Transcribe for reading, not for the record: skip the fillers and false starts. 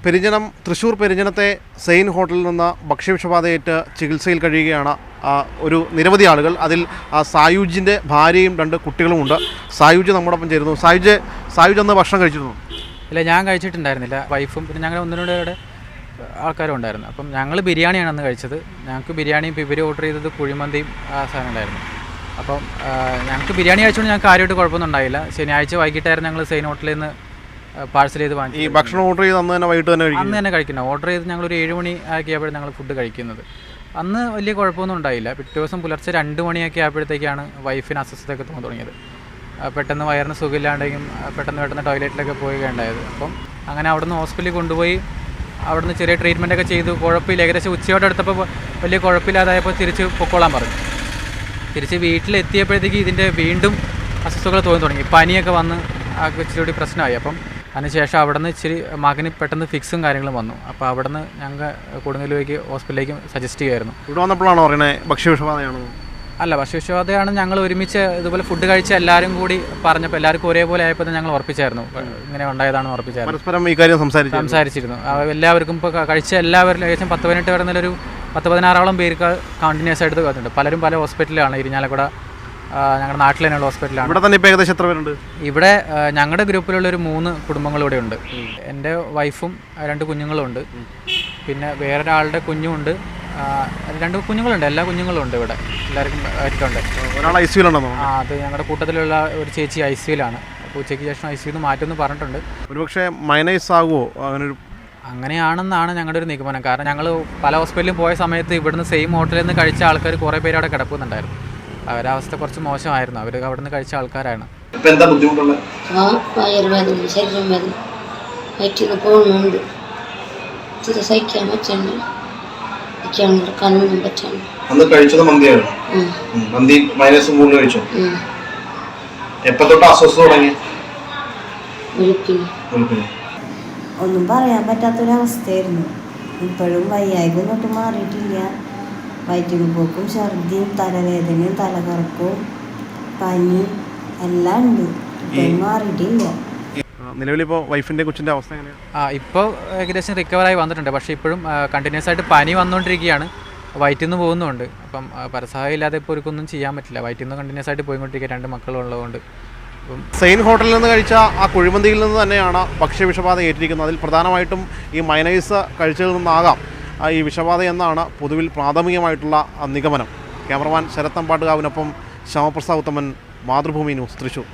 തൃശ്ശൂർ പെരിഞ്ഞനത്തെ സെയിൻ ഹോട്ടലിൽ നിന്ന് ഭക്ഷ്യവിഷബാധയേറ്റ് ചികിത്സയിൽ കഴിയുകയാണ് ഒരു നിരവധി ആളുകൾ. അതിൽ സായുജിൻ്റെ ഭാര്യയും 2 കുട്ടികളുമുണ്ട്. സായുജ് നമ്മോടൊപ്പം ചേരുന്നു. സായുജ് അന്ന് ഭക്ഷണം കഴിച്ചിരുന്നു? ഇല്ല, ഞാൻ കഴിച്ചിട്ടുണ്ടായിരുന്നില്ല. വൈഫും പിന്നെ ഞങ്ങൾ ഒന്നിനോട് ആൾക്കാരും ഉണ്ടായിരുന്നു. അപ്പം ഞങ്ങൾ ബിരിയാണിയാണ് അന്ന് കഴിച്ചത്. ഞങ്ങൾക്ക് ബിരിയാണിയും ഇവർ ഓർഡർ ചെയ്തത് കുഴിമന്തിയും സാധനം ഉണ്ടായിരുന്നു. അപ്പം ഞങ്ങൾക്ക് ബിരിയാണി കഴിച്ചുകൊണ്ട് ഞങ്ങൾക്ക് കാര്യമായിട്ട് കുഴപ്പമൊന്നും ഉണ്ടായില്ല. ശനിയാഴ്ച വൈകിട്ടായിരുന്നു ഞങ്ങൾ സെയിൻ ഹോട്ടലിൽ നിന്ന് പാഴ്സൽ ചെയ്ത് വാങ്ങി. ഈ ഭക്ഷണം ഓർഡർ ചെയ്ത് അന്ന് തന്നെ വൈകിട്ട് തന്നെ കഴിക്കുന്നത്. ഓർഡർ ചെയ്ത് ഞങ്ങളൊരു 7 മണി ആക്കിയപ്പോഴും ഞങ്ങൾ ഫുഡ് കഴിക്കുന്നത്. അന്ന് വലിയ കുഴപ്പമൊന്നും ഉണ്ടായില്ല. പിറ്റേ ദിവസം പുലർച്ചെ 2 മണിയൊക്കെ ആയപ്പോഴത്തേക്കാണ് വൈഫിന് അസ്വസ്ഥതയൊക്കെ തോന്നി തുടങ്ങിയത്. പെട്ടെന്ന് വയറിന് സുഖമില്ലാണ്ടെങ്കിലും പെട്ടെന്ന് ടോയ്ലറ്റിലൊക്കെ പോയി ഉണ്ടായത്. അപ്പം അങ്ങനെ അവിടുന്ന് ഹോസ്പിറ്റലിൽ കൊണ്ടുപോയി അവിടുന്ന് ചെറിയ ട്രീറ്റ്മെൻറ്റൊക്കെ ചെയ്തു. കുഴപ്പമില്ല. ഏകദേശം ഉച്ചയോടെ എടുത്തപ്പോൾ വലിയ കുഴപ്പമില്ലാതായപ്പോൾ തിരിച്ച് പൊക്കോളാൻ പറഞ്ഞു. തിരിച്ച് വീട്ടിലെത്തിയപ്പോഴത്തേക്ക് ഇതിൻ്റെ വീണ്ടും അസ്വസ്ഥതകൾ തോന്നി തുടങ്ങി. പനിയൊക്കെ വന്ന് ഇച്ചിരി കൂടി പ്രശ്നമായി. അപ്പം അതിനുശേഷം അവിടെ നിന്ന് ഇച്ചിരി മകന് പെട്ടെന്ന് ഫിക്സും കാര്യങ്ങളും വന്നു. അപ്പോൾ അവിടെ നിന്ന് ഞങ്ങൾ കൊടുങ്ങല്ലൂർക്ക് ഹോസ്പിറ്റലിലേക്ക് സജസ്റ്റ് ചെയ്യുമായിരുന്നു. ഇവിടെ വന്നപ്പോഴാണോ പറയുന്നത് ഭക്ഷ്യവിഷബാധയാണോ? അല്ല, ഭക്ഷ്യവിഷബാധയാണ്. ഞങ്ങൾ ഒരുമിച്ച് ഇതുപോലെ ഫുഡ് കഴിച്ച എല്ലാവരും കൂടി പറഞ്ഞപ്പോൾ എല്ലാവർക്കും ഒരേപോലെ ആയപ്പോൾ ഞങ്ങൾ ഉറപ്പിച്ചായിരുന്നു ഇങ്ങനെ ഉണ്ടായതാണെന്ന് ഉറപ്പിച്ചായിരുന്നു. പരസ്പരം ഈ കാര്യം സംസാരിച്ചിരുന്നു. എല്ലാവർക്കും ഇപ്പോൾ കഴിച്ച എല്ലാവരും ഏകദേശം 10-18 വരുന്നതിലൊരു 10-16ഓളം പേർക്ക് കണ്ടിന്യൂസ് ആയിട്ട് വന്നിട്ടുണ്ട്. പലരും പല ഹോസ്പിറ്റലിലാണ്. ഇരിഞ്ഞാലക്കുട ഞങ്ങളുടെ നാട്ടിൽ തന്നെയുള്ള ഹോസ്പിറ്റലാണ്. ഇവിടെ തന്നെ ഇപ്പോൾ ഏകദേശം എത്ര പേരുണ്ട്? ഇവിടെ ഞങ്ങളുടെ ഗ്രൂപ്പിലുള്ളൊരു 3 കുടുംബങ്ങൾ ഇവിടെ ഉണ്ട്. എൻ്റെ വൈഫും 2 കുഞ്ഞുങ്ങളുണ്ട്. പിന്നെ വേറൊരാളുടെ കുഞ്ഞുമുണ്ട്. 2 കുഞ്ഞുങ്ങളുണ്ട്. എല്ലാ കുഞ്ഞുങ്ങളും ഉണ്ട് ഇവിടെ. എല്ലാവർക്കും ആയിട്ടുണ്ട്. ഒരാൾ ICUവിലുണ്ടെന്നോ? അത് ഞങ്ങളുടെ കൂട്ടത്തിലുള്ള ഒരു ചേച്ചി ICUവിലാണ്. അപ്പോൾ ഉച്ചയ്ക്ക് ശേഷം ICUന്ന് മാറ്റുമെന്ന് പറഞ്ഞിട്ടുണ്ട്. ഒരുപക്ഷെ മൈനൈസ് ആകുമോ? അങ്ങനെയാണെന്നാണ് ഞങ്ങളുടെ ഒരു നിഗമനം. കാരണം ഞങ്ങൾ പല ഹോസ്പിറ്റലിലും പോയ സമയത്ത് ഇവിടുന്ന് സെയിം ഹോട്ടലിൽ നിന്ന് കഴിച്ച ആൾക്കാർ കുറേ പേര് അവിടെ കിടക്കുന്നുണ്ടായിരുന്നു. അവരവസ്ഥ കുറച്ച് മോശമായിരുന്നു. അവർ അവിടെ നിന്ന് കഴിച്ച ആൾക്കാരാണ്. വയറുവേദന, ശരീരം വേദന, വയറ്റിൽ പോകുന്നുണ്ട്. ഇത്തിരി സഹിക്കാൻ പറ്റുന്നു. എടുക്കാനൊന്നും പറ്റുന്നു. അന്ന് കഴിച്ചത് മന്തിയാണ്. മന്തി മൈനസ് 3 കഴിച്ചു. എപ്പോ തൊട്ട് അസ്വസ്ഥത തുടങ്ങി? ഒന്നും പറയാൻ പറ്റാത്തൊരവസ്ഥയായിരുന്നു. ഇപ്പോഴും വയ്യായ്ക തൊട്ട് മാറിയിട്ടില്ല. വയറ്റിൽ പോക്കും, ഛർദിയും, തലവേദനയും, തലകറക്കവും, പനി എല്ലാം ഉണ്ട്. ഇപ്പോഴും മാറിയിട്ടില്ല. നിലവിലിപ്പോൾ വൈഫിൻ്റെ കൊച്ചിൻ്റെ അവസ്ഥ എങ്ങനെയാണ്? ഇപ്പോൾ ഏകദേശം റിക്കവറായി വന്നിട്ടുണ്ട്. പക്ഷേ ഇപ്പോഴും കണ്ടിന്യൂസ് ആയിട്ട് പനി വന്നുകൊണ്ടിരിക്കുകയാണ്. വയറ്റിൽ നിന്ന് പോകുന്നുണ്ട്. അപ്പം പരസഹായം ഇല്ലാതെ ഇപ്പോൾ ഒരിക്കൊന്നും ചെയ്യാൻ പറ്റില്ല. വയറ്റിൽ നിന്ന് കണ്ടിന്യൂസ് ആയിട്ട് പോയിക്കൊണ്ടിരിക്കുക. 2 മക്കളുള്ളതുകൊണ്ട്. സെയിൻ ഹോട്ടലിൽ നിന്ന് കഴിച്ച ആ കുഴിമന്തിയിൽ നിന്ന് തന്നെയാണ് ഭക്ഷ്യവിഷബാധ ഏറ്റിരിക്കുന്നത്. അതിൽ പ്രധാനമായിട്ടും ഈ മയനൈസ് കഴിച്ചതിൽ നിന്നാകാം ഈ വിഷബാധ എന്നാണ് പൊതുവിൽ പ്രാഥമികമായിട്ടുള്ള നിഗമനം. ക്യാമറമാൻ ശരത് തമ്പാട്ടുകാവിനൊപ്പം ശ്യാമപ്രസാദ് ഉത്തമൻ, മാതൃഭൂമി ന്യൂസ്, തൃശ്ശൂർ.